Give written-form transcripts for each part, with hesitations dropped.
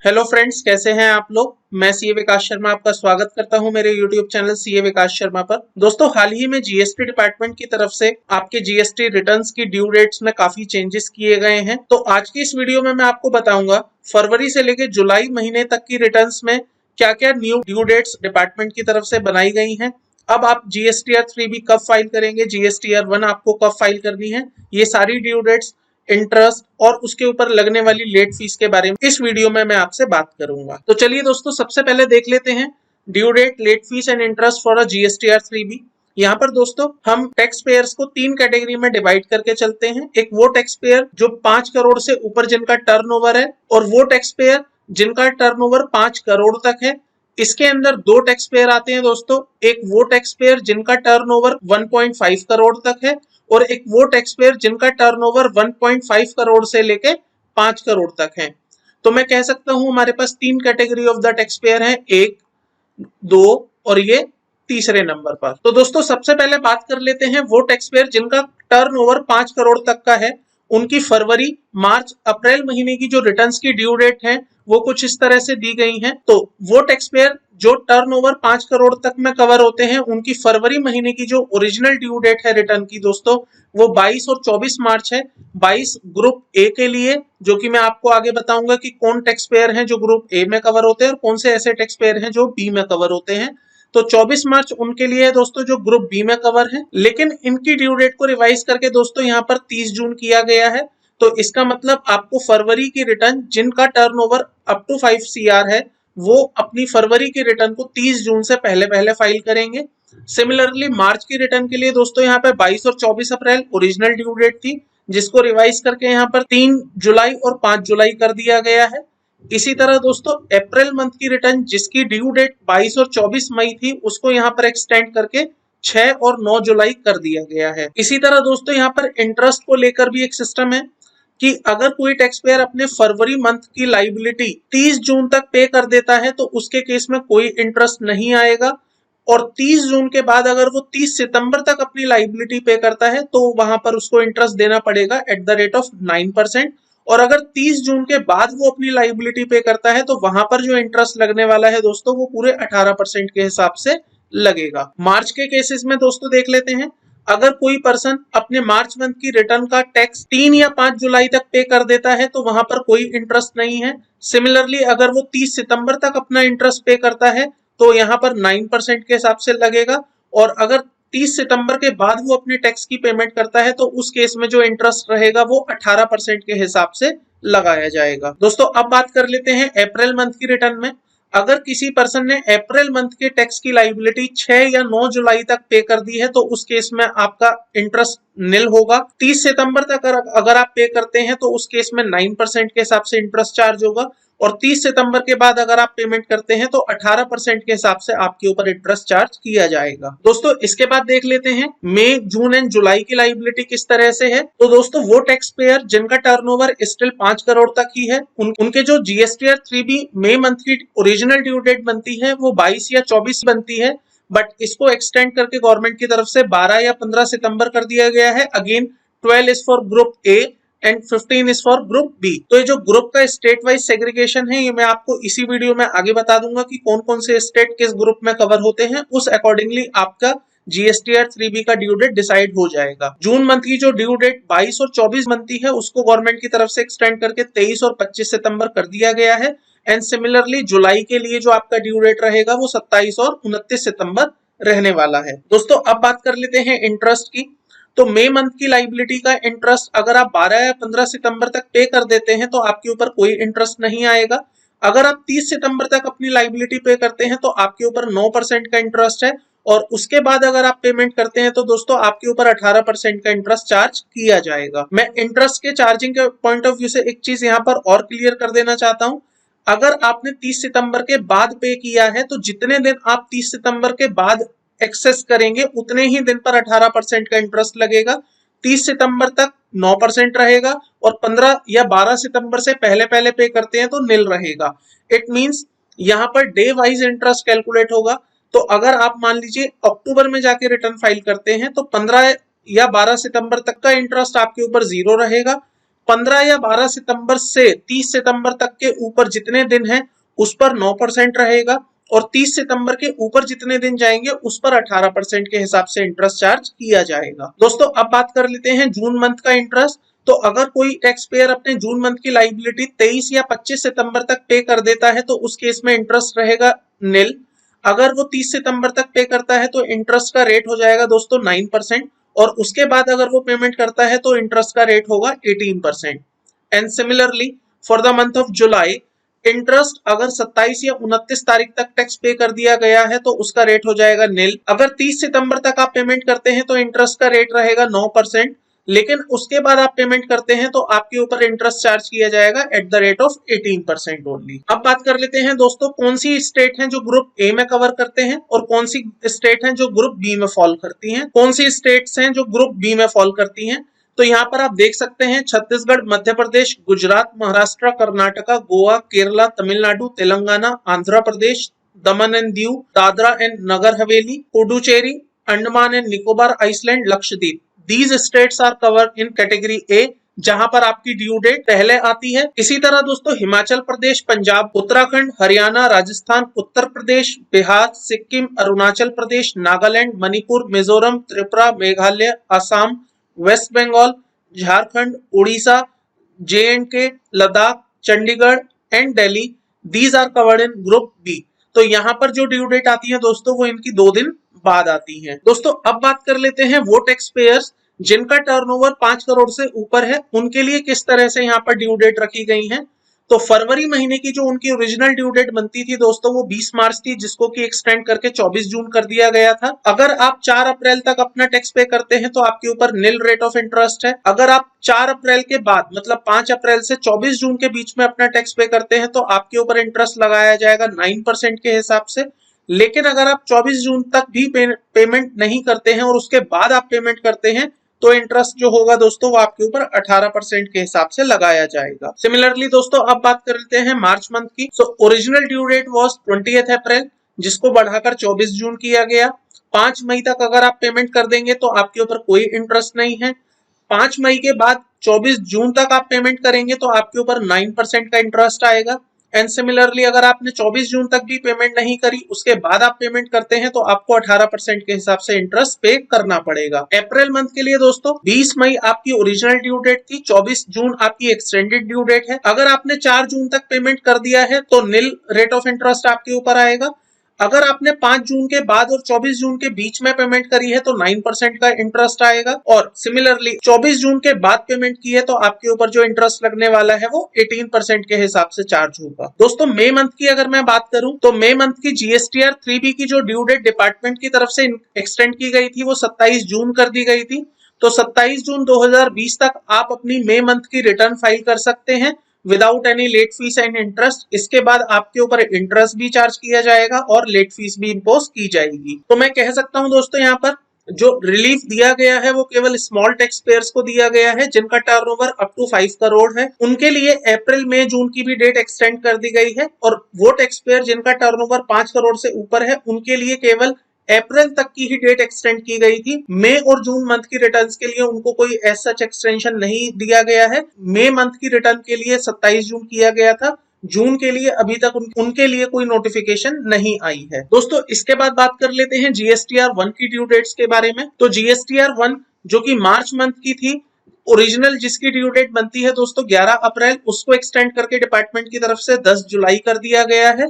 Hello friends, कैसे हैं आप लोग। मैं सीए विकास शर्मा आपका स्वागत करता हूं मेरे यूट्यूब चैनल सीए विकास शर्मा पर। दोस्तों, हाल ही में जीएसटी डिपार्टमेंट की तरफ से आपके जीएसटी रिटर्न्स की ड्यू डेट्स में काफी चेंजेस किए गए हैं। तो आज की इस वीडियो में मैं आपको बताऊंगा फरवरी से लेकर जुलाई महीने तक की रिटर्न्स में क्या क्या न्यू ड्यू डेट्स डिपार्टमेंट की तरफ से बनाई गई हैं। अब आप जीएसटीआर 3 भी कब फाइल करेंगे, जीएसटीआर 1 आपको कब फाइल करनी है, ये सारी ड्यू डेट्स, इंटरेस्ट और उसके ऊपर लगने वाली लेट फीस के बारे में इस वीडियो में मैं आपसे बात करूंगा। तो चलिए दोस्तों, सबसे पहले देख लेते हैं due date, late fees and interest for a GSTR 3B। यहाँ पर दोस्तों हम टैक्स पेयर्स को 3 कैटेगरी में डिवाइड करके चलते हैं। एक वो टैक्स पेयर जो 5 करोड़ से ऊपर जिनका टर्नओवर है, और वो टैक्स पेयर जिनका टर्नओवर 5 करोड़ तक है। इसके अंदर दो टैक्स पेयर आते हैं दोस्तों। एक वो टैक्स पेयर जिनका टर्नओवर 1.5 करोड़ तक है, और एक वो टैक्स पेयर जिनका टर्नओवर 1.5 करोड़ से लेके 5 करोड़ तक है। तो मैं कह सकता हूं हमारे पास 3 category of the tax payer है, 1, 2 और ये तीसरे नंबर पर। तो दोस्तों, सबसे पहले बात कर लेते हैं वो टैक्स पेयर जिनका टर्नओवर 5 करोड़ तक का है। उनकी फरवरी, मार्च, अप्रैल महीने की जो रिटर्न्स की ड्यू डेट है वो कुछ इस तरह से दी गई हैं। तो वो टैक्स पेयर जो टर्नओवर 5 करोड़ तक में कवर होते हैं, उनकी फरवरी महीने की जो ओरिजिनल ड्यू डेट है रिटर्न की दोस्तों, वो 22 और 24 मार्च है। 22 ग्रुप ए के लिए, जो कि मैं आपको आगे बताऊंगा कि कौन टैक्स पेयर हैं जो ग्रुप ए में कवर होते हैं और कौन से ऐसे टैक्स पेयर हैं जो बी में कवर होते हैं। तो 24 मार्च उनके लिए है दोस्तों जो ग्रुप बी में कवर है। लेकिन इनकी ड्यू डेट को रिवाइज करके दोस्तों यहाँ पर 30 जून किया गया है। तो इसका मतलब आपको फरवरी की रिटर्न जिनका टर्नओवर अप टू 5 CR है, वो अपनी फरवरी की रिटर्न को 30 जून से पहले पहले फाइल करेंगे। सिमिलरली मार्च की रिटर्न के लिए दोस्तों यहाँ पे 22 और 24 अप्रैल ओरिजिनल ड्यू डेट थी, जिसको रिवाइज करके यहाँ पर 3 जुलाई और 5 जुलाई कर दिया गया है। इसी तरह दोस्तों अप्रैल मंथ की रिटर्न जिसकी ड्यू डेट 22 और 24 मई थी, उसको यहाँ पर एक्सटेंड करके 6 और 9 जुलाई कर दिया गया है। इसी तरह दोस्तों यहाँ पर इंटरेस्ट को लेकर भी एक सिस्टम है कि अगर कोई टैक्स पेयर अपने फरवरी मंथ की लाइबिलिटी 30 जून तक पे कर देता है तो उसके केस में कोई इंटरेस्ट नहीं आएगा। और 30 जून के बाद अगर वो 30 सितंबर तक अपनी लाइबिलिटी पे करता है तो वहां पर उसको इंटरेस्ट देना पड़ेगा एट द रेट ऑफ 9%। और अगर 30 जून के बाद वो अपनी लाइबिलिटी पे करता है तो वहां पर जो इंटरेस्ट लगने वाला है दोस्तों, वो पूरे 18% के हिसाब से लगेगा। मार्च के केसेस में दोस्तों देख लेते हैं। अगर कोई पर्सन अपने मार्च मंथ की रिटर्न का टैक्स 3 या 5 जुलाई तक पे कर देता है तो वहां पर कोई इंटरेस्ट नहीं है। सिमिलरली अगर वो 30 सितंबर तक अपना इंटरेस्ट पे करता है तो यहाँ पर 9% के हिसाब से लगेगा। और अगर 30 सितंबर के बाद वो अपने टैक्स की पेमेंट करता है तो उस केस में जो इंटरेस्ट रहेगा वो 18% के हिसाब से लगाया जाएगा। दोस्तों, अब बात कर लेते हैं अप्रैल मंथ की रिटर्न में। अगर किसी पर्सन ने अप्रैल मंथ के टैक्स की लाइबिलिटी 6 या 9 जुलाई तक पे कर दी है तो उस केस में आपका इंटरेस्ट निल होगा। 30 सितंबर तक अगर आप पे करते हैं तो उस केस में 9% के हिसाब से इंटरेस्ट चार्ज होगा। और 30 सितंबर के बाद अगर आप पेमेंट करते हैं तो 18% के हिसाब से आपके ऊपर इंटरेस्ट चार्ज किया जाएगा। दोस्तों, इसके बाद देख लेते हैं मई, जून एंड जुलाई की लाइबिलिटी किस तरह से है। तो दोस्तों, वो टैक्स पेयर जिनका टर्नओवर स्टिल 5 करोड़ तक ही है, उनके जो जीएसटीआर 3B मई मंथ की ओरिजिनल ड्यू डेट बनती है वो 22 या 24 बनती है। बट इसको एक्सटेंड करके गवर्नमेंट की तरफ से 12 या 15 सितंबर कर दिया गया है। Again 12 is for group A and 15 is for group B. तो ये जो ग्रुप का स्टेट वाइज सेग्रीगेशन है, ये मैं आपको इसी वीडियो में आगे बता दूंगा कि कौन कौन से स्टेट किस ग्रुप में कवर होते हैं। उस अकॉर्डिंगली आपका जीएसटीआर 3B का ड्यू डेट डिसाइड हो जाएगा। जून मंथ की जो ड्यू डेट 22 और 24 बनती है, उसको गवर्नमेंट की तरफ से एक्सटेंड करके 23 और 25 सितंबर कर दिया गया है। एंड सिमिलरली जुलाई के लिए जो आपका ड्यू डेट रहेगा वो 27 और 29 सितंबर रहने वाला है। दोस्तों, अब बात कर लेते हैं इंटरेस्ट की। तो मई मंथ की लाइबिलिटी का इंटरेस्ट अगर आप 12 या 15 सितंबर तक पे कर देते हैं तो आपके ऊपर कोई इंटरेस्ट नहीं आएगा। अगर आप 30 सितंबर तक अपनी लाइबिलिटी पे करते हैं तो आपके ऊपर 9% का इंटरेस्ट है। और उसके बाद अगर आप पेमेंट करते हैं तो दोस्तों आपके ऊपर 18% का इंटरेस्ट चार्ज किया जाएगा। मैं इंटरेस्ट के चार्जिंग के पॉइंट ऑफ व्यू से एक चीज यहाँ पर और क्लियर कर देना चाहता हूँ। अगर आपने 30 सितंबर के बाद पे किया है तो जितने दिन आप 30 सितंबर के बाद एक्सेस करेंगे उतने ही दिन पर 18% का इंटरेस्ट लगेगा। 30 सितंबर तक 9% रहेगा और 15 या 12 सितंबर से पहले पहले पे करते हैं तो निल रहेगा। इट मींस यहाँ per day wise interest calculate होगा। तो अगर आप मान लीजिए अक्टूबर में जाके रिटर्न फाइल करते हैं तो 15 या 12 सितंबर तक का इंटरेस्ट आपके ऊपर 0 रहेगा। 15 या 12 सितंबर से 30 सितंबर तक के ऊपर जितने दिन हैं उस पर 9% रहेगा और 30 सितंबर के ऊपर जितने दिन जाएंगे उस पर 18% के हिसाब से इंटरेस्ट चार्ज किया जाएगा। दोस्तों अब बात कर लेते हैं जून मंथ का इंटरेस्ट। तो अगर कोई टैक्स पेयर अपने जून मंथ की लाइबिलिटी 23 या 25 सितंबर तक पे कर देता है तो उस केस में इंटरेस्ट रहेगा नील। अगर वो 30 सितंबर तक पे करता है तो इंटरेस्ट का रेट हो जाएगा दोस्तों 9% और उसके बाद अगर वो पेमेंट करता है तो इंटरेस्ट का रेट होगा 18%। And similarly for the month of July interest अगर 27 या 29 तारीख तक टैक्स पे कर दिया गया है तो उसका रेट हो जाएगा नील। अगर 30 सितंबर तक आप पेमेंट करते हैं तो इंटरेस्ट का रेट रहेगा 9%, लेकिन उसके बाद आप पेमेंट करते हैं तो आपके ऊपर इंटरेस्ट चार्ज किया जाएगा at the rate of 18% only. अब बात कर लेते हैं दोस्तों कौन सी स्टेट हैं जो ग्रुप ए में कवर करते हैं और कौन सी स्टेट हैं जो ग्रुप बी में फॉल करती हैं। कौन सी स्टेट्स हैं जो ग्रुप बी में फॉल करती हैं, तो यहाँ पर आप देख सकते हैं Chhattisgarh, Madhya Pradesh, Gujarat, Maharashtra, Karnataka, Goa, Kerala, Tamil Nadu, Telangana, Andhra Pradesh, Daman and Diu, Dadra and Nagar Haveli, Puducherry, Andaman and Nicobar island, Lakshadweep. These states are covered in category A, जहां पर आपकी ड्यू डेट पहले आती है। इसी तरह दोस्तों Himachal Pradesh, Punjab, Uttarakhand, Haryana, Rajasthan, Uttar Pradesh, Bihar, Sikkim, Arunachal Pradesh, Nagaland, Manipur, Mizoram, Tripura, Meghalaya, Assam, west Bengal, Jharkhand, Orissa, J&K, Ladakh, Chandigarh and Delhi, these are covered in group B. तो यहाँ पर जो ड्यू डेट आती है दोस्तों वो इनकी 2 दिन बाद आती है। दोस्तों अब बात कर लेते हैं वो टैक्स पेयर्स जिनका टर्नओवर 5 करोड़ से ऊपर है, उनके लिए किस तरह से यहाँ पर ड्यू डेट रखी गई है। तो फरवरी महीने की जो उनकी ओरिजिनल ड्यू डेट बनती थी दोस्तों वो 20 मार्च थी, जिसको कि एक्सटेंड करके 24 जून कर दिया गया था। अगर आप 4 अप्रैल तक अपना टैक्स पे करते हैं तो आपके ऊपर नील रेट ऑफ इंटरेस्ट है। अगर आप 4 अप्रैल के बाद मतलब 5 अप्रैल से 24 जून के बीच में अपना टैक्स पे करते हैं तो आपके ऊपर इंटरेस्ट लगाया जाएगा 9% के हिसाब से। लेकिन अगर आप 24 जून तक भी पेमेंट नहीं करते हैं और उसके बाद आप पेमेंट करते हैं तो इंटरेस्ट जो होगा दोस्तों वो आपके ऊपर 18% के हिसाब से लगाया जाएगा। सिमिलरली दोस्तों अब बात कर लेते हैं मार्च मंथ की। So original due date was 20 April, जिसको बढ़ाकर 24 जून किया गया। 5 मई तक अगर आप पेमेंट कर देंगे तो आपके ऊपर कोई इंटरेस्ट नहीं है। 5 मई के बाद 24 जून तक आप पेमेंट करेंगे तो आपके ऊपर 9% का इंटरेस्ट आएगा। एंड सिमिलरली अगर आपने 24 जून तक भी पेमेंट नहीं करी उसके बाद आप पेमेंट करते हैं तो आपको 18% के हिसाब से इंटरेस्ट पे करना पड़ेगा। अप्रैल मंथ के लिए दोस्तों 20 मई आपकी ओरिजिनल ड्यू डेट थी, 24 जून आपकी एक्सटेंडेड ड्यू डेट है। अगर आपने 4 जून तक पेमेंट कर दिया है तो नील रेट ऑफ इंटरेस्ट आपके ऊपर आएगा। अगर आपने 5 जून के बाद और 24 जून के बीच में पेमेंट करी है तो 9% का इंटरेस्ट आएगा। और सिमिलरली 24 जून के बाद पेमेंट की है तो आपके ऊपर जो इंटरेस्ट लगने वाला है वो 18% के हिसाब से चार्ज होगा। दोस्तों मई मंथ की अगर मैं बात करूं तो मई मंथ की GSTR 3B की जो ड्यू डेट डिपार्टमेंट की तरफ से एक्सटेंड की गई थी वो 27 जून कर दी गई थी। तो 27 जून 2020 तक आप अपनी मई मंथ की रिटर्न फाइल कर सकते हैं without any late fees and interest. इसके बाद आपके ऊपर इंटरेस्ट भी चार्ज किया जाएगा और लेट फीस भी इंपोज की जाएगी। तो मैं कह सकता हूं दोस्तों यहाँ पर जो रिलीफ दिया गया है वो केवल स्मॉल टैक्स पेयर्स को दिया गया है जिनका टर्नओवर अप टू 5 करोड़ है। उनके लिए अप्रैल मई जून की भी डेट एक्सटेंड कर दी गई है और वो टैक्स पेयर जिनका टर्नओवर 5 करोड़ से ऊपर है उनके लिए केवल अप्रैल तक की ही डेट एक्सटेंड की गई थी। मई और जून मंथ की रिटर्न्स के लिए उनको कोई ऐसा एक्सटेंशन नहीं दिया गया है। मई मंथ की रिटर्न के लिए 27 जून किया गया था। जून के लिए अभी तक उनके लिए कोई नोटिफिकेशन नहीं आई है। दोस्तों इसके बाद बात कर लेते हैं GSTR 1 की ड्यू डेट्स के बारे में। तो GSTR 1 जो कि मार्च मंथ की थी, ओरिजिनल जिसकी ड्यू डेट बनती है दोस्तों 11 अप्रैल, उसको एक्सटेंड करके डिपार्टमेंट की तरफ से 10 जुलाई कर दिया गया है।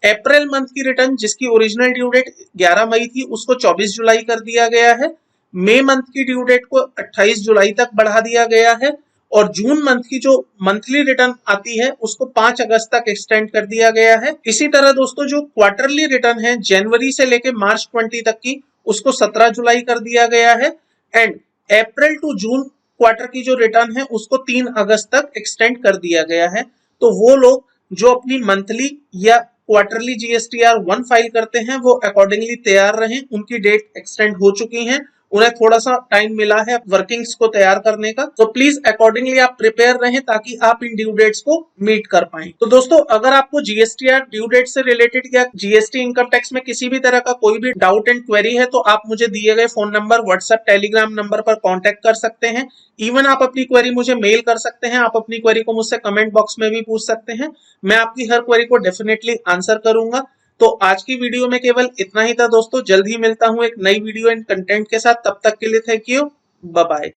अप्रैल मंथ की रिटर्न जिसकी ओरिजिनल ड्यू डेट 11 मई थी उसको 24 जुलाई कर दिया गया है। मई मंथ की ड्यू डेट को 28 जुलाई तक बढ़ा दिया गया है और जून मंथ की जो मंथली रिटर्न आती है उसको 5 अगस्त तक एक्सटेंड कर दिया गया है। इसी तरह दोस्तों जो क्वार्टरली रिटर्न है जनवरी से लेकर मार्च 20 तक की उसको 17 जुलाई कर दिया गया है। And April to June quarter की जो रिटर्न है उसको 3 अगस्त तक एक्सटेंड कर दिया गया है। तो वो लोग जो अपनी मंथली या क्वार्टरली GSTR 1 फाइल करते हैं वो अकॉर्डिंगली तैयार रहें, उनकी डेट एक्सटेंड हो चुकी हैं उन्हें थोड़ा सा टाइम मिला है वर्किंग्स को तैयार करने का। तो प्लीज अकॉर्डिंगली आप प्रिपेयर रहें ताकि आप इन ड्यू डेट्स को मीट कर पाए। तो दोस्तों अगर आपको जीएसटी या ड्यू डेट से रिलेटेड या जीएसटी इनकम टैक्स में किसी भी तरह का कोई भी डाउट एंड क्वेरी है तो आप मुझे दिए गए phone number, WhatsApp, Telegram number पर कॉन्टेक्ट कर सकते हैं। इवन आप अपनी क्वेरी मुझे मेल कर सकते हैं। आप अपनी क्वेरी को मुझसे कमेंट बॉक्स में भी पूछ सकते हैं। मैं आपकी हर क्वेरी को डेफिनेटली आंसर करूंगा। तो आज की वीडियो में केवल इतना ही था दोस्तों। जल्द ही मिलता हूं एक नई वीडियो एंड कंटेंट के साथ। तब तक के लिए थैंक यू, बाय बाय।